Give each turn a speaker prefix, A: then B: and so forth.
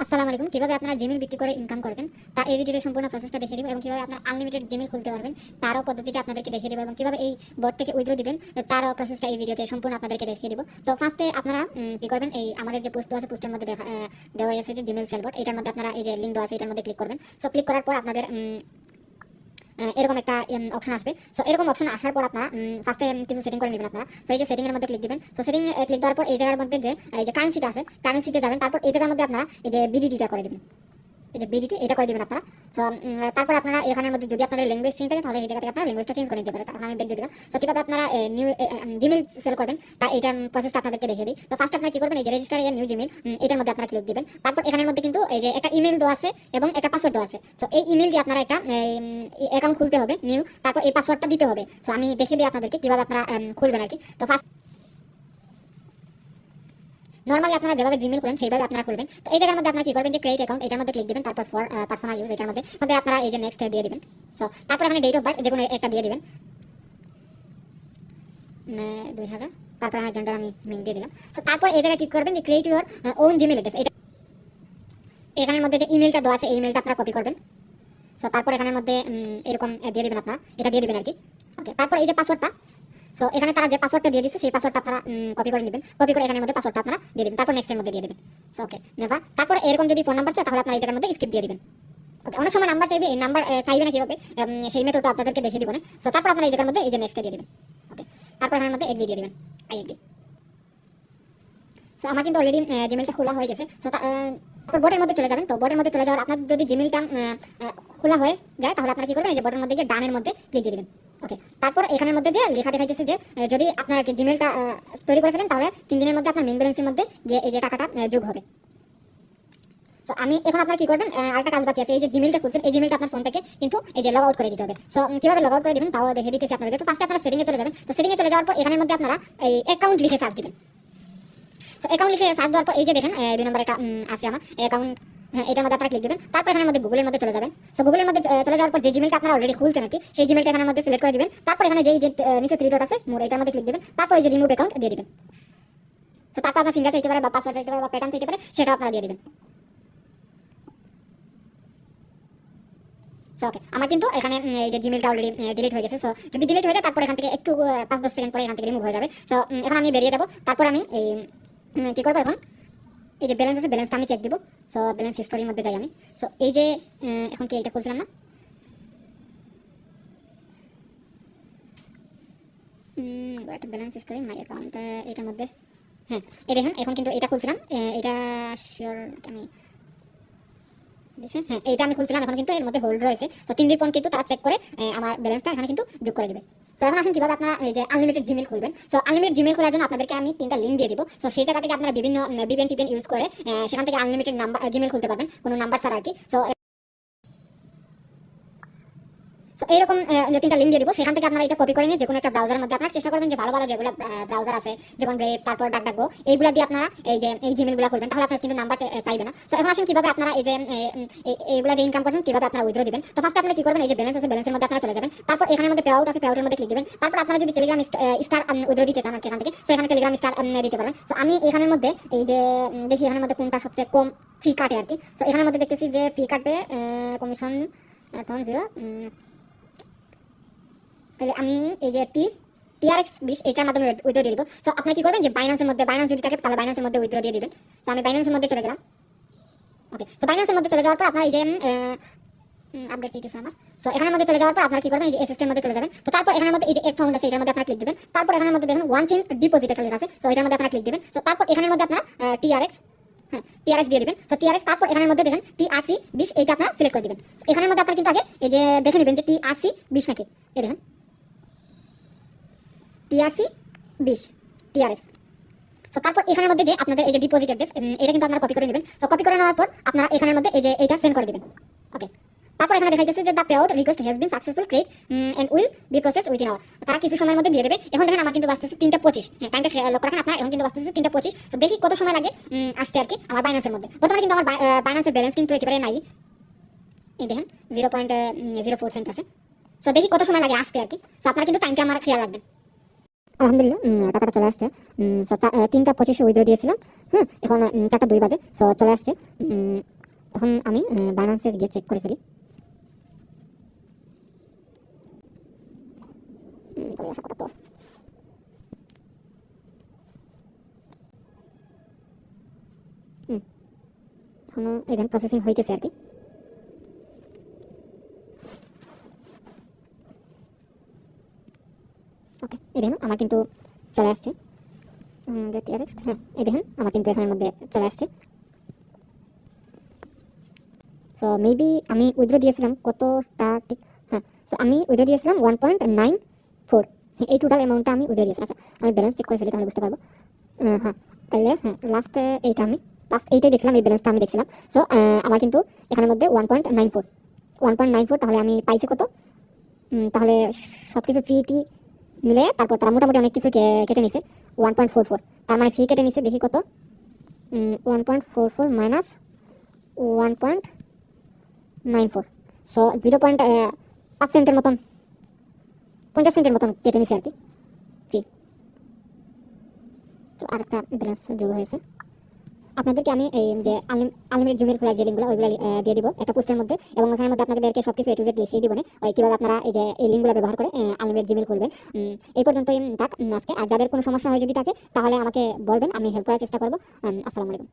A: আসসালামু আলাইকুম। কিভাবে আপনারা জিমেইল বিক্রি করে ইনকাম করবেন তা এই ভিডিওতে সম্পূর্ণ প্রসেসটা দেখিয়ে দিব এবং কিভাবে আপনারা আনলিমিটেড জিমেইল খুলতে পারবেন তারও পদ্ধতিটা আপনাদেরকে দেখিয়ে দেব এবং কিভাবে এই বট থেকে উইথড্র দিবেন তারও প্রসেসটা এই ভিডিওতে সম্পূর্ণ আপনাদেরকে দেখিয়ে দিব। তো ফার্স্টে আপনারা কি করবেন, এই আমাদের যে পোস্ট আছে পোস্টের মধ্যে দেওয়া আছে যে জিমেইল সেল বট, এটার মধ্যে আপনারা এই যে লিংক দেওয়া আছে এটার মধ্যে ক্লিক করবেন। সো ক্লিক করার পর আপনাদের এরকম একটা অপশন আসবে। সো এরকম অপশন আসার পর আপনারা ফার্স্টে কিছু সেটিং করে নেবেন আপনারা। সো এই যে সেটিং এর মধ্যে ক্লিক দিবেন। সো সেটিং ক্লিক দেওয়ার পর এই জায়গার মধ্যে যে এই যে কারেন্সিটা আছে কারেন্সিতে যাবেন। তারপর এই জায়গার মধ্যে আপনারা এই যে বিডিটিটা করে দিবেন, এই যে বিডিটি এটা করে দিবেন আপনারা। সো তারপর আপনারা এখানের মধ্যে যদি আপনাদের ল্যাঙ্গুয়েজ চেঞ্জ থাকে তাহলে এই জায়গা থেকে আপনারা ল্যাঙ্গুয়েজটা চেঞ্জ করে নিতে পারেন। তারপর আমি ব্যাক দিয়ে দিলাম। সো কিভাবে আপনারা নিউ জিমেইল সেল করবেন তা এইটার প্রসেসটা আপনাদেরকে দেখিয়ে দিই। তো ফার্স্ট আপনারা কি করবেন, এই যে রেজিস্টার এর নিউ জিমেইল এটার মধ্যে আপনারা ক্লিক দিবেন। তারপর এখানের মধ্যে কিন্তু এই যে একটা ইমেল দেওয়া আছে এবং একটা পাসওয়ার্ড দেওয়া আছে। সো এই ইমেল দিয়ে আপনারা একটা অ্যাকাউন্ট খুলতে হবে নিউ, তারপর এই পাসওয়ার্ডটা দিতে হবে। সো আমি দেখিয়ে দিই আপনাদেরকে কিভাবে আপনারা খুলবেন আর কি। তো ফার্স্ট নরমালি আপনারা যেভাবে জিমেইল করেন সেইভাবে আপনারা খুলবেন। তো এই জায়গার মধ্যে আপনারা কি করবেন, যে ক্রিয়েট অ্যাকাউন্ট এটার মধ্যে ক্লিক দিবেন। তারপর ফর পার্সোনাল ইউজ এটার মধ্যে আপনারা এই যে নেক্সট দিয়ে দিবেন। সো তারপর এখানে ডেট অফ বার্থ যে কোনো একটা দিয়ে দিবেন, 2000। তারপর আমার জেন্ডার আমি মেল দিয়ে দিলাম। সো তারপর এই জায়গায় ক্লিক করবেন যে create your own Gmail address. এটা এখানের মধ্যে যে ইমেলটা দেওয়া আছে এই ইমেলটা আপনারা কপি করবেন। সো তারপর এখানের মধ্যে এরকম দিয়ে দিবেন, আপনারা এটা দিয়ে দিবেন আর কি। ওকে, তারপর এই যে পাসওয়ার্ডটা, সো এখানে তারা যে পাসওয়ার্ডটা দিয়ে দিচ্ছে সেই পাসওয়ার্ডটা আপনারা কপি করে নেবেন। কপি করে এখানের মধ্যে পাসওয়ার্ডটা আপনারা দিয়ে দিবেন। তারপর নেক্সটের মধ্যে দিয়ে দিবেন। So okay never. তারপর এরকম যদি ফোন নাম্বার চায় তাহলে আপনারা এই জায়গার মধ্যে স্কিপ দিয়ে দিবেন। ওকে, অনেক সময় নাম্বার চাইবে, এই নাম্বার চাইবে না কিভাবে সেই মেথডটা আপনাদেরকে দেখিয়ে দিব না। সো তারপর আপনারা এই জায়গার মধ্যে এই যে নেক্সটে দিয়ে দিবেন। ওকে, তারপর এখানের মধ্যে এগ্রি দিয়ে দিবেন, আই এগ্রি। সো আমার কিন্তু অলরেডি জিমেলটা খোলা হয়ে গেছে। সো তারপর বটের মধ্যে চলে যাবেন। তো বটের মধ্যে চলে যাওয়ার আপনার যদি জিমেলটা খোলা হয়ে যায় তাহলে আপনারা কি করবেন, এই যে বটের মধ্যে যে ডানের মধ্যে ক্লিক দিয়ে দিবেন। ওকে, তারপর এখানের মধ্যে যে লেখা দেখাইতেছে যে যদি আপনার জিমেলটা তৈরি করে ফেলেন তাহলে 3 দিনের মধ্যে আপনার মেইন ব্যালেন্সের মধ্যে যে এই যে টাকাটা যোগ হবে। সো আমি এখন আপনারা কি করবেন, আরেকটা কাজ বাকি আছে। এই যে জিমেলটা খুলছেন এই জিমেলটা আপনার ফোন থেকে কিন্তু এই যে লগ আউট করে দিতে হবে। সো কিভাবে লগ আউট করে দিবেন তাও দেখে দিতেছি আপনাদের। তো ফার্স্টে আপনারা সেটিং এ চলে যাবেন। তো সেটিং এ চলে যাওয়ার পর এখানের মধ্যে আপনারা এই অ্যাকাউন্ট লিখে সার্চ দিবেন। সো অ্যাকাউন্ট লিখে সার্চ দেওয়ার পর এই যে দেখেন 2 নম্বর একটা আছে আমার অ্যাকাউন্ট, হ্যাঁ এটার মধ্যে আপনারা ক্লিক দিবেন। তারপর এখানের মধ্যে গুগলের মধ্যে চলে যাবেন। সো গুগলের মধ্যে চলে যাওয়ার পর যে জিমেলটা আপনারা অলরেডি খুলছেন আর কি সেই জিমেলটা এখানের মধ্যে সিলেক্ট করে দিবেন। তারপর এখানে যেই যে নিচে 3 ডট আছে মোর এটার মধ্যে ক্লিক দিবেন। তারপর এই যে রিমুভ অ্যাকাউন্ট দিয়ে দিবেন। সো তারপর আপনার ফিঙ্গার চাইতে পারে বা পাসওয়ার্ড চাইতে পারে বা প্যাটার্ন চাইতে পারে, সেটা আপনারা দিয়ে দিবেন। সো ওকে, আমার কিন্তু এখানে এই যে জিমেলটা অলরেডি ডিলিট হয়ে গেছে। সো যদি ডিলিট হয়ে যায় তারপর এখান থেকে একটু 5-10 সেকেন্ড পরে এখান থেকে রিমুভ হয়ে যাবে। সো এখন আমি বেরিয়ে যাবো। তারপর আমি এই কি করবো, এখন এই যে ব্যালেন্স আছে ব্যালেন্সটা আমি চেক দিব। সো ব্যালেন্স হিস্টোরির মধ্যে যাই আমি। সো এই যে এখন কি এইটা খুলছিলাম না, একটা ব্যালেন্স হিস্টোরি মাই অ্যাকাউন্ট এটার মধ্যে, হ্যাঁ এই দেখেন এখন কিন্তু এটা খুলছিলাম। এটা শিওর আমি হ্যাঁ এইটা আমি খুলছিলাম, এখন কিন্তু এর মধ্যে হোল্ড রয়েছে। তো 3 দিন পর কিন্তু তারা চেক করে আমার ব্যালেন্সটা এখানে কিন্তু যোগ করে দেবে। সো এখন আসেন কিভাবে আপনারা এই যে আনলিমিটেড জিমেল খুলবেন। সো আনলিমিটেড জিমেল খোলার জন্য আপনাদেরকে আমি 3টা লিঙ্ক দিয়ে দিব। সো সেই জায়গা থেকে আপনারা বিভিন্ন ভিপিএন টিপিএন ইউজ করে সেখান থেকে আনলিমিটেড নাম্বার জিমেল খুলতে পারবেন, কোনো নাম্বার ছাড়া আর কি। সো এইরকম 3টা লিঙ্ক দিয়ে দিব, সেখান থেকে আপনারা এটা কপি করে নিয়ে যে কোনো একটা ব্রাউজারের মধ্যে আপনারা চেষ্টা করবেন যে ভালো ভালো যেগুলো ব্রাউজার আছে যেমন ব্রেভ তারপর ডাকডাকগো এইগুলো দিয়ে আপনারা এই যে এই জিমেলগুলো খুলবেন, তাহলে আপনার কিন্তু নাম্বার চাইবে না। সো এখন আসেন কিভাবে আপনারা এই যে এইগুলো যে ইনকাম করছেন কিভাবে আপনারা উইথড্র দিবেন। তো ফার্স্ট আপনারা কি করবেন, এই যে ব্যালেন্স আছে ব্যালেন্সের মধ্যে আপনারা চলে যাবেন। তারপর এখানের মধ্যে পে আউট আছে পে আউটের মধ্যে ক্লিক দিবেন। তারপর আপনারা যদি টেলিগ্রাম স্টার উইথড্র দিতে চান আর কি এখান থেকে, সো এখানে টেলিগ্রাম স্টার দিতে পারবেন। সো আমি এখানের মধ্যে এই যে দেখি এখানের মধ্যে কোনটা সবচেয়ে কম ফি কাটে আর কি। সো এখানের মধ্যে দেখতেছি যে ফি কাটবে কমিশন 0, তাহলে আমি এই যে টিআরএক্স 20 এটার মাধ্যমে উইথড্র দিয়ে দিব। সো আপনি কি করবেন, যে বাইন্যান্সের মধ্যে বাইন্যান্স যদি থাকে তাহলে বাইন্যান্সের মধ্যে উইথড্র দিয়ে দিবেন। সো আমি বাইন্যান্সের মধ্যে চলে গেলাম। ওকে, সো বাইন্যান্সের মধ্যে চলে যাওয়ার পর আপনার এই যে আপডেট চাইতেছে আমার। সো এখানের মধ্যে চলে যাওয়ার পর আপনারা কি করবেন, এই যে এসএসটির মধ্যে চলে যাবেন। তো তারপর এখানের মধ্যে এই যে এড ফাউন্ড আছে এটার মধ্যে আপনারা ক্লিক দিবেন। তারপর এখানের মধ্যে দেখেন ওয়ান চেইন ডিপোজিট একটা লেখা আছে। সো এটার মধ্যে আপনারা ক্লিক দিবেন। সো তারপর এখানের মধ্যে আপনারা টিআরএক্স, হ্যাঁ টিআরএক্স দিয়ে দিবেন। সো টিআরএক্স তারপর এখানের মধ্যে দেখেন টিআরসি 20 এইটা আপনারা সিলেক্ট করে দিবেন। এখানের মধ্যে আপনারা কিন্তু আগে এই যে দেখে নেবেন যে টিআরসি 20 নাকি, এই দেখেন টিআরসি 20 টিআরএক্স। সো তারপর এখানের মধ্যে যে আপনাদের এই যে ডিপোজিট অ্যাড্রেস এটা কিন্তু আপনারা কপি করে নেবেন। সো কপি করে নেওয়ার পর আপনারা এখানের মধ্যে এই যে এটা সেন্ড করে দিবেন। ওকে, তারপর এখানে দেখাইতেছে যে the pay out request has been successful create and will be processed within hour. তারা কিছু সময়ের মধ্যে দিয়ে দেবে। এখন দেখেন আমার কিন্তু বাঁচতেছে 3:25, হ্যাঁ টাইমটা লক্ষ্য রাখেন আপনারা, এখন কিন্তু বাঁচতেছে 3:25। তো দেখি কত সময় লাগে আসতে আর কি আমার বাইন্যান্সের মধ্যে। বর্তমানে কিন্তু আমার বাইন্যান্সের ব্যালেন্স কিন্তু একেবারে নাই, এই দেখেন 0.04 সেন্ট আছে। সো দেখি কত সময় লাগে আসতে আর কি। সো আপনারা কিন্তু টাইমটা আমার খেয়াল রাখবেন। আলহামদুলিল্লাহ টাকাটা চলে আসছে। 3টা 25 উইথড্র দিয়েছিলাম, এখন 4টা 2 বাজে। সো চলে আসছে তখন আমি বাইন্যান্সে গিয়ে চেক করে ফেলি। চলে আসা কত এখনো এখানে প্রসেসিং হইতেছে আর কি। ওকে, এই দেখুন আমার কিন্তু চলে আসছে। হ্যাঁ, এই দেখুন আমার কিন্তু এখানের মধ্যে চলে আসছে। সো মেবি আমি উইথড্র দিয়েছিলাম কতটা ঠিক, হ্যাঁ, সো আমি উইথড্র দিয়েছিলাম 1.94। এই টোটাল অ্যামাউন্টটা আমি উইথড্র দিয়েছি। আচ্ছা, আমি ব্যালেন্স চেক করে ফেলি তাহলে বুঝতে পারবো। হ্যাঁ, তাহলে হ্যাঁ, লাস্ট এইটাই দেখছিলাম, এই ব্যালেন্সটা আমি দেখছিলাম। সো আমার কিন্তু এখানের মধ্যে 1.94, তাহলে আমি পাইছি কত? তাহলে সব কিছু ফি মিলে তারপর তারা মোটামুটি অনেক কিছু কেটে নিছে। 1.44, তার মানে ফি কেটে নিছে দেখি কত। 1.44 মাইনাস 1.94, সো 0.5 সেন্টের মতন, 50 সেন্টের মতন কেটে নিছে আর কি ফি। তো আরেকটা ব্যালেন্স যোগ হয়েছে। আপনাদেরকে আমি এই যে আনলিমিটেড জিমেল খোলার যে লিঙ্কগুলো ওইগুলো দিয়ে দিব একটা পোস্টের মধ্যে, এবং ওখানের মধ্যে আপনাদেরকে সবকিছু এ টু জেড লিখিয়ে দিব না কীভাবে আপনারা এই যে এই লিঙ্কগুলো ব্যবহার করে আনলিমিটেড জিমেল খুলবেন। এই পর্যন্তই থাক আজকে। আর যাদের কোনো সমস্যা হয় যদি থাকে তাহলে আমাকে বলবেন, আমি হেল্প করার চেষ্টা করবো। আসসালামু আলাইকুম।